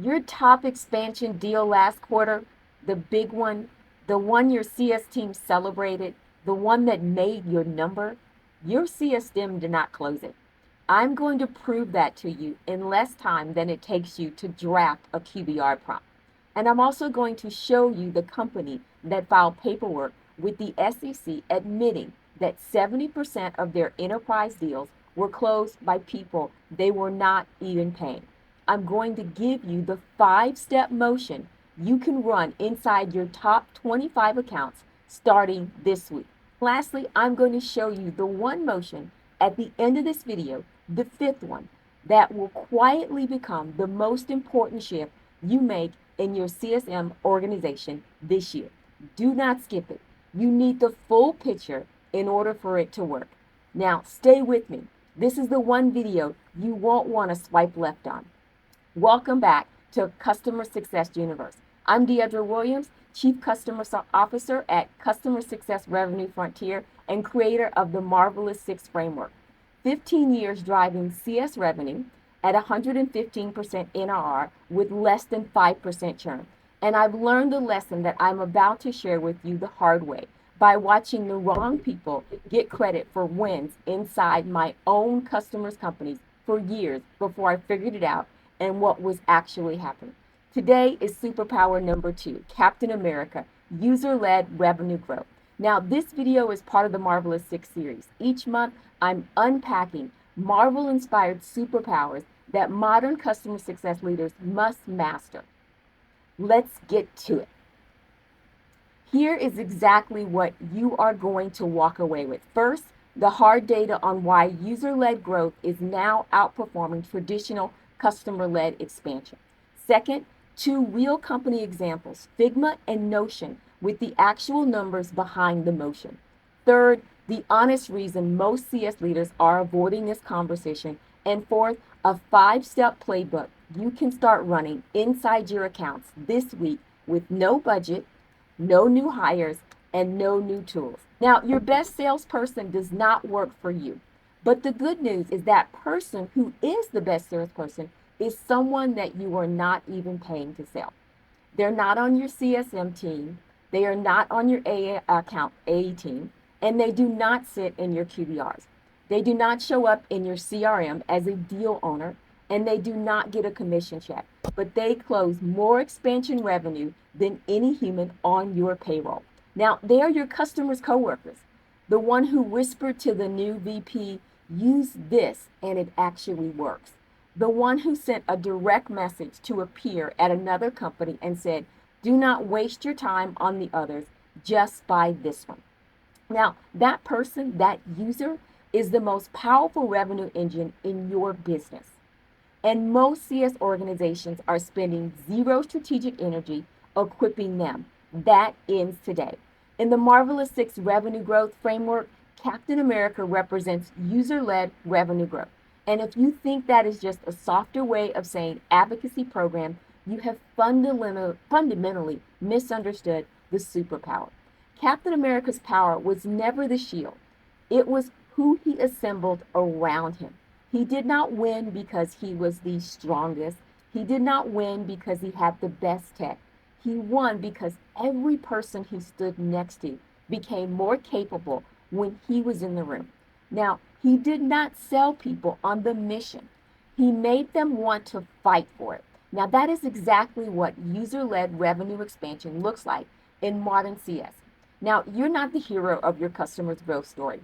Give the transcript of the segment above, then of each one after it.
Your top expansion deal last quarter, the big one, the one your CS team celebrated, the one that made your number, your CS team did not close it. I'm going to prove that to you in less time than it takes you to draft a QBR prompt. And I'm also going to show you the company that filed paperwork with the SEC admitting that 70% of their enterprise deals were closed by people they were not even paying. I'm going to give you the 5-step motion you can run inside your top 25 accounts starting this week. Lastly, I'm going to show you the one motion at the end of this video, the 5th one, that will quietly become the most important shift you make in your CSM organization this year. Do not skip it. You need the full picture in order for it to work. Now, stay with me. This is the one video you won't want to swipe left on. Welcome back to Customer Success Universe. I'm Deidre Williams, Chief Customer Officer at Customer Success Revenue Frontier and creator of the Marvelous 6 Framework. 15 years driving CS revenue at 115% NRR with less than 5% churn. And I've learned the lesson that I'm about to share with you the hard way by watching the wrong people get credit for wins inside my own customers' companies for years before I figured it out and what was actually happening. Today is Superpower number 2, Captain America, User-Led Revenue Growth. Now, this video is part of the Marvelous 6 series. Each month, I'm unpacking Marvel-inspired superpowers that modern customer success leaders must master. Let's get to it. Here is exactly what you are going to walk away with. First, the hard data on why user-led growth is now outperforming traditional customer-led expansion. Second, 2 real company examples, Figma and Notion, with the actual numbers behind the motion. Third, the honest reason most CS leaders are avoiding this conversation. And fourth, a 5-step playbook you can start running inside your accounts this week with no budget, no new hires, and no new tools. Now, your best salesperson does not work for you. But the good news is that person who is the best salesperson is someone that you are not even paying to sell. They're not on your CSM team. They are not on your AE team. And they do not sit in your QBRs. They do not show up in your CRM as a deal owner. And they do not get a commission check. But they close more expansion revenue than any human on your payroll. Now, they are your customers' coworkers. The one who whispered to the new VP, use this, and it actually works. The one who sent a direct message to a peer at another company and said, do not waste your time on the others, just buy this one. Now, that person, that user, is the most powerful revenue engine in your business. And most CS organizations are spending zero strategic energy equipping them. That ends today. In the Marvelous 6 Revenue Growth Framework, Captain America represents user-led revenue growth. And if you think that is just a softer way of saying advocacy program, you have fundamentally misunderstood the superpower. Captain America's power was never the shield. It was who he assembled around him. He did not win because he was the strongest. He did not win because he had the best tech. He won because every person he stood next to became more capable when he was in the room. Now, he did not sell people on the mission. He made them want to fight for it. Now, that is exactly what user-led revenue expansion looks like in modern CS. Now, you're not the hero of your customer's growth story.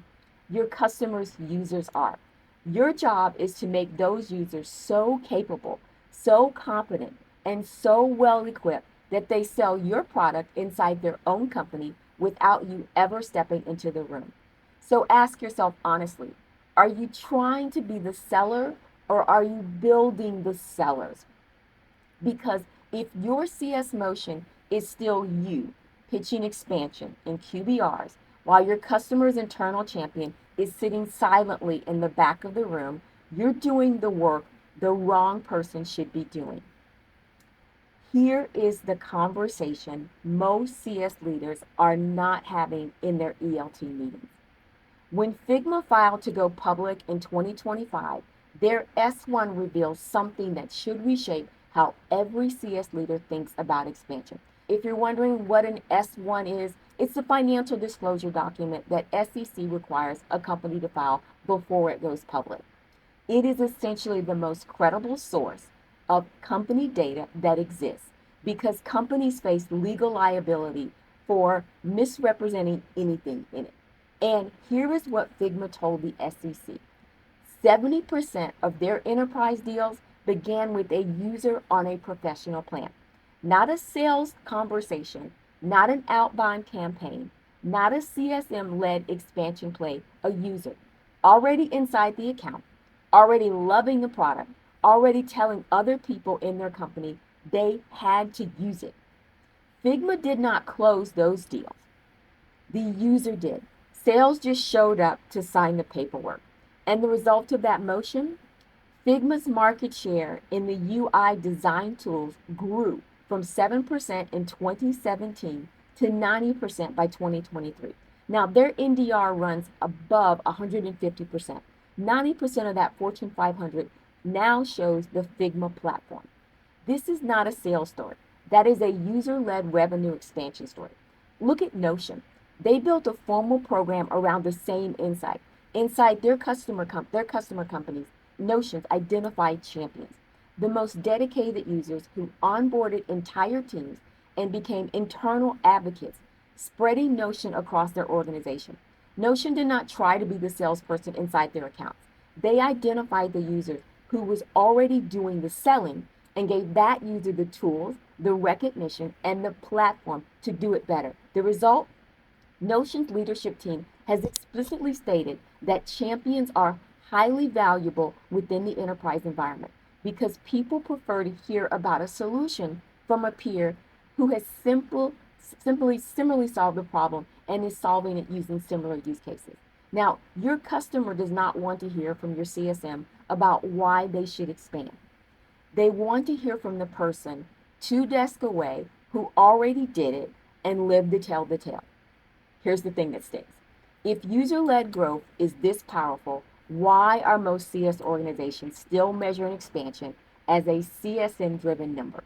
Your customers' users are. Your job is to make those users so capable, so competent, and so well equipped that they sell your product inside their own company without you ever stepping into the room. So ask yourself honestly, are you trying to be the seller or are you building the sellers? Because if your CS motion is still you pitching expansion in QBRs while your customer's internal champion is sitting silently in the back of the room, you're doing the work the wrong person should be doing. Here is the conversation most CS leaders are not having in their ELT meetings. When Figma filed to go public in 2025, their S-1 reveals something that should reshape how every CS leader thinks about expansion. If you're wondering what an S-1 is, it's a financial disclosure document that SEC requires a company to file before it goes public. It is essentially the most credible source of company data that exists because companies face legal liability for misrepresenting anything in it. And here is what Figma told the SEC. 70% of their enterprise deals began with a user on a professional plan, not a sales conversation, not an outbound campaign, not a CSM-led expansion play, a user already inside the account, already loving the product, already telling other people in their company they had to use it. Figma did not close those deals. The user did. Sales just showed up to sign the paperwork. And the result of that motion, Figma's market share in the UI design tools grew from 7% in 2017 to 90% by 2023. Now, their NDR runs above 150%. 90% of that Fortune 500 now shows the Figma platform. This is not a sales story. That is a user-led revenue expansion story. Look at Notion. They built a formal program around the same insight. Inside their customer companies, Notions identified champions, the most dedicated users who onboarded entire teams and became internal advocates, spreading Notion across their organization. Notion did not try to be the salesperson inside their accounts. They identified the user who was already doing the selling and gave that user the tools, the recognition, and the platform to do it better. The result? Notion's leadership team has explicitly stated that champions are highly valuable within the enterprise environment because people prefer to hear about a solution from a peer who has similarly solved the problem and is solving it using similar use cases. Now, your customer does not want to hear from your CSM about why they should expand. They want to hear from the person 2 desks away who already did it and lived to tell the tale. Here's the thing that sticks. If user-led growth is this powerful, why are most CS organizations still measuring expansion as a CSM-driven number?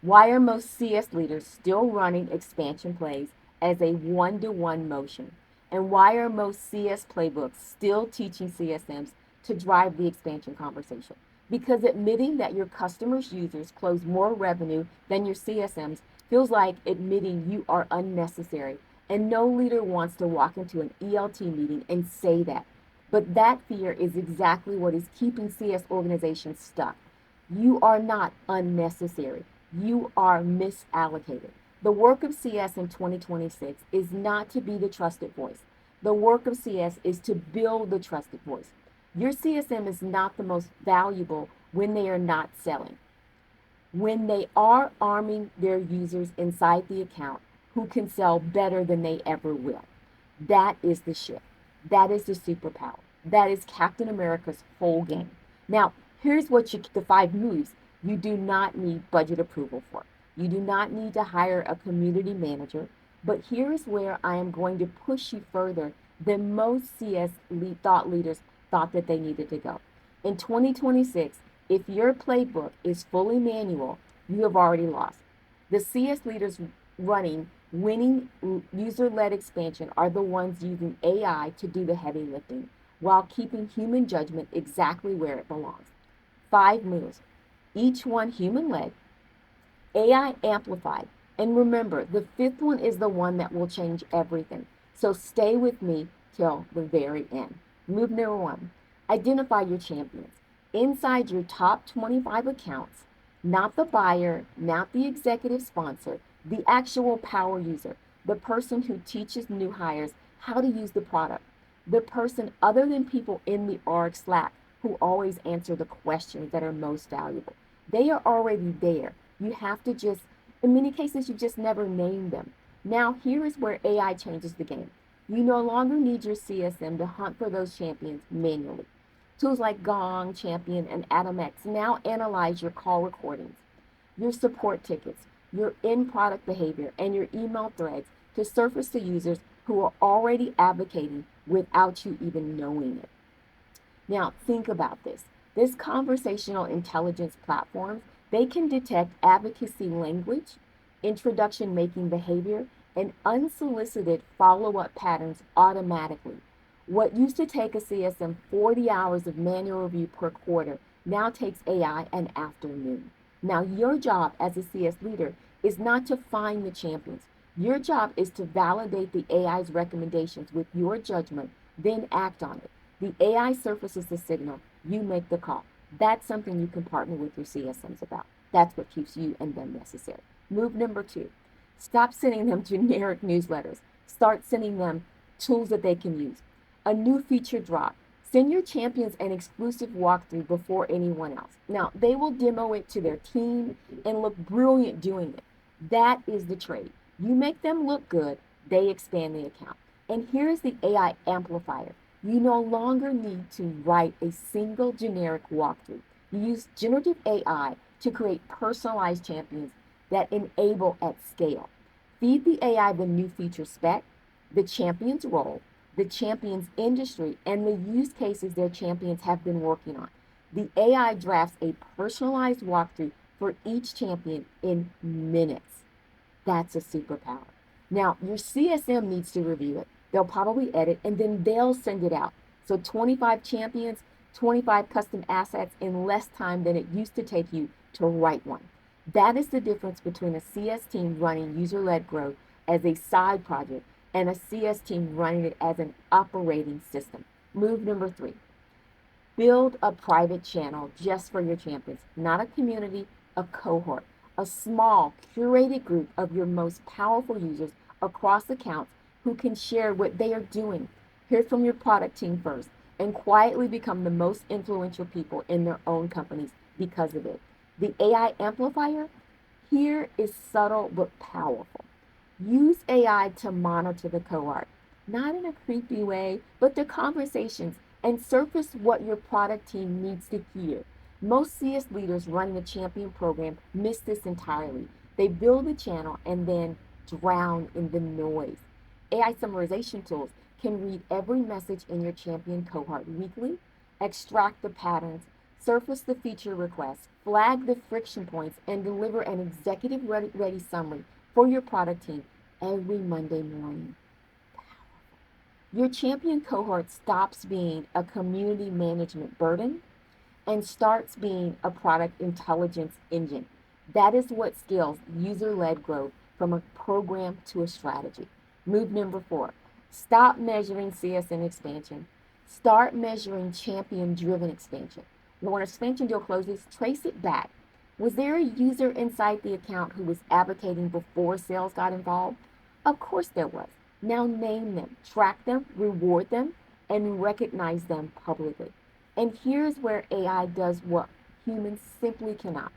Why are most CS leaders still running expansion plays as a one-to-one motion? And why are most CS playbooks still teaching CSMs to drive the expansion conversation? Because admitting that your customers' users close more revenue than your CSMs feels like admitting you are unnecessary. And no leader wants to walk into an ELT meeting and say that. But that fear is exactly what is keeping CS organizations stuck. You are not unnecessary. You are misallocated. The work of CS in 2026 is not to be the trusted voice. The work of CS is to build the trusted voice. Your CSM is not the most valuable when they are not selling. When they are arming their users inside the account who can sell better than they ever will. That is the shift. That is the superpower. That is Captain America's whole game. Now, here's the 5 moves you do not need budget approval for. You do not need to hire a community manager, but here is where I am going to push you further than most CS thought leaders thought that they needed to go. In 2026, if your playbook is fully manual, you have already lost. The CS leaders running winning user-led expansion are the ones using AI to do the heavy lifting while keeping human judgment exactly where it belongs. 5 moves, each one human-led, AI amplified. And remember, the 5th one is the one that will change everything. So stay with me till the very end. Move number 1, identify your champions. Inside your top 25 accounts, not the buyer, not the executive sponsor, the actual power user, the person who teaches new hires how to use the product, the person other than people in the org Slack who always answer the questions that are most valuable. They are already there. You have to just, in many cases, you just never name them. Now, here is where AI changes the game. You no longer need your CSM to hunt for those champions manually. Tools like Gong, Champion, and AtomX now analyze your call recordings, your support tickets, your in-product behavior, and your email threads to surface to users who are already advocating without you even knowing it. Now, think about this. This conversational intelligence platforms They can detect advocacy language, introduction making behavior, and unsolicited follow up patterns automatically. What used to take a CSM 40 hours of manual review per quarter now takes AI an afternoon. Now, your job as a CS leader is not to find the champions. Your job is to validate the AI's recommendations with your judgment, then act on it. The AI surfaces the signal, you make the call. That's something you can partner with your CSMs about. That's what keeps you and them necessary. Move number 2, stop sending them generic newsletters. Start sending them tools that they can use. A new feature drop. Send your champions an exclusive walkthrough before anyone else. Now, they will demo it to their team and look brilliant doing it. That is the trade. You make them look good, they expand the account. And here's the AI amplifier. You no longer need to write a single generic walkthrough. You use generative AI to create personalized champions that enable at scale. Feed the AI the new feature spec, the champion's role, the champion's industry, and the use cases their champions have been working on. The AI drafts a personalized walkthrough for each champion in minutes. That's a superpower. Now, your CSM needs to review it. They'll probably edit and then they'll send it out. So 25 champions, 25 custom assets in less time than it used to take you to write one. That is the difference between a CS team running user-led growth as a side project and a CS team running it as an operating system. Move number 3, build a private channel just for your champions, not a community, a cohort, a small curated group of your most powerful users across accounts who can share what they are doing. Hear from your product team first and quietly become the most influential people in their own companies because of it. The AI amplifier here is subtle but powerful. Use AI to monitor the cohort, not in a creepy way, but the conversations, and surface what your product team needs to hear. Most CS leaders running a champion program miss this entirely. They build a channel and then drown in the noise. AI summarization tools can read every message in your champion cohort weekly, extract the patterns, surface the feature requests, flag the friction points, and deliver an executive ready summary for your product team every Monday morning. Your champion cohort stops being a community management burden and starts being a product intelligence engine. That is what scales user-led growth from a program to a strategy. Move number 4, stop measuring CSM expansion. Start measuring champion-driven expansion. When an expansion deal closes, trace it back. Was there a user inside the account who was advocating before sales got involved? Of course there was. Now name them, track them, reward them, and recognize them publicly. And here's where AI does what humans simply cannot.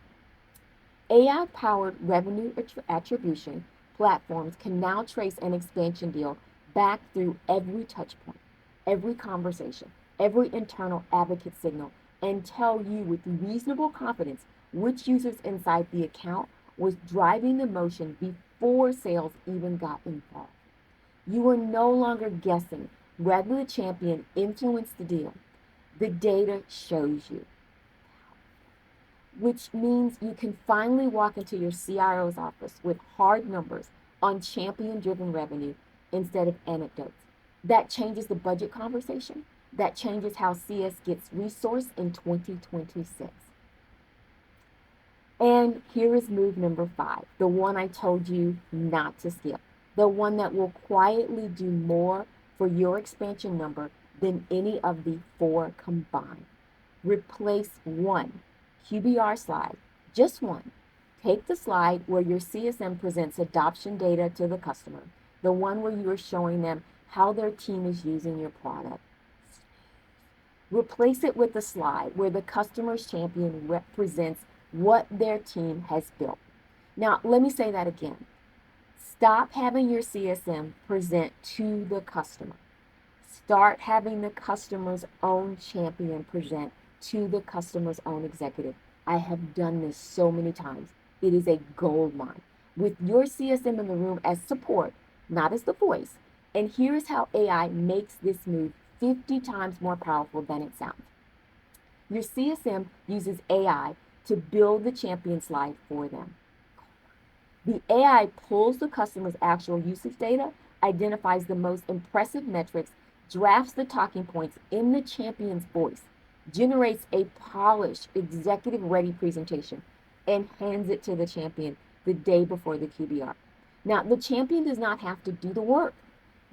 AI-powered revenue attribution platforms can now trace an expansion deal back through every touch point, every conversation, every internal advocate signal, and tell you with reasonable confidence which users inside the account was driving the motion before sales even got involved. You are no longer guessing whether the champion influenced the deal. The data shows you, which means you can finally walk into your CIO's office with hard numbers on champion-driven revenue instead of anecdotes. That changes the budget conversation. That changes how CS gets resourced in 2026. And here is move number 5, the one I told you not to skip, the one that will quietly do more for your expansion number than any of the 4 combined. Replace one QBR slide, just one. Take the slide where your CSM presents adoption data to the customer, the one where you are showing them how their team is using your product. Replace it with the slide where the customer's champion represents what their team has built. Now, let me say that again. Stop having your CSM present to the customer. Start having the customer's own champion present to the customer's own executive. I have done this so many times. It is a gold mine. With your CSM in the room as support, not as the voice. And here's how AI makes this move 50 times more powerful than it sounds. Your CSM uses AI to build the champion slide for them. The AI pulls the customer's actual usage data, identifies the most impressive metrics, drafts the talking points in the champion's voice, generates a polished, executive ready presentation, and hands it to the champion the day before the QBR. Now, the champion does not have to do the work,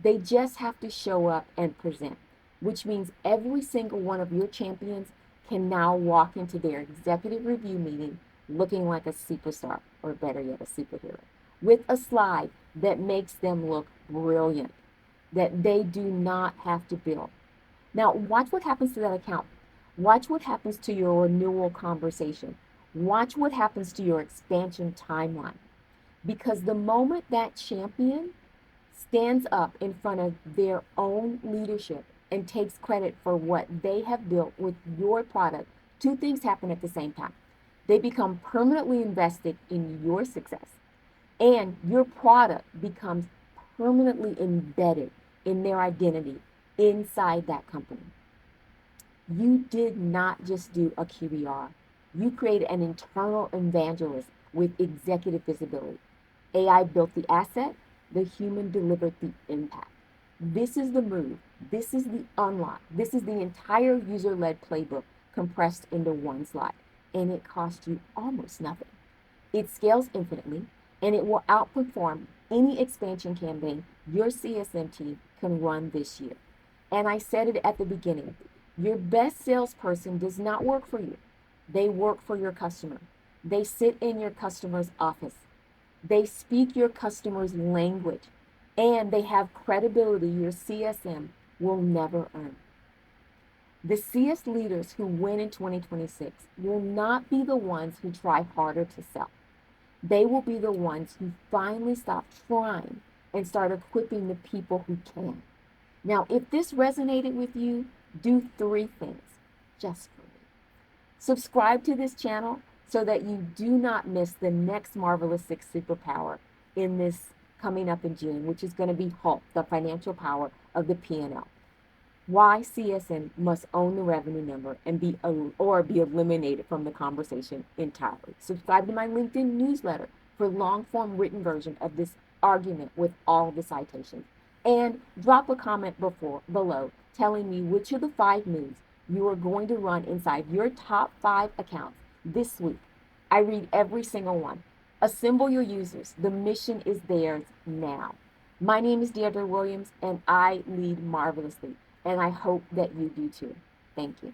they just have to show up and present, which means every single one of your champions can now walk into their executive review meeting looking like a superstar, or better yet, a superhero, with a slide that makes them look brilliant, that they do not have to build. Now, watch what happens to that account. Watch what happens to your renewal conversation. Watch what happens to your expansion timeline. Because the moment that champion stands up in front of their own leadership and takes credit for what they have built with your product, two things happen at the same time. They become permanently invested in your success, and your product becomes permanently embedded in their identity inside that company. You did not just do a QBR. You created an internal evangelist with executive visibility. AI built the asset, the human delivered the impact. This is the move. This is the unlock. This is the entire user-led playbook compressed into one slide. And it costs you almost nothing. It scales infinitely, and it will outperform any expansion campaign your CSM team can run this year. And I said it at the beginning, your best salesperson does not work for you. They work for your customer. They sit in your customer's office. They speak your customer's language, and they have credibility your CSM will never earn. The CS leaders who win in 2026 will not be the ones who try harder to sell. They will be the ones who finally stop trying and start equipping the people who can. Now, if this resonated with you, do 3 things just for me. Subscribe to this channel so that you do not miss the next Marvelous 6 superpower in this coming up in June, which is going to be Hulk, the financial power of the P&L. Why CSM must own the revenue number and be eliminated from the conversation entirely. Subscribe to my LinkedIn newsletter for long-form written version of this argument with all the citations. And drop a comment below telling me which of the 5 moves you are going to run inside your top 5 accounts this week. I read every single one. Assemble your users. The mission is theirs now. My name is Deirdre Williams, and I lead marvelously, and I hope that you do too. Thank you.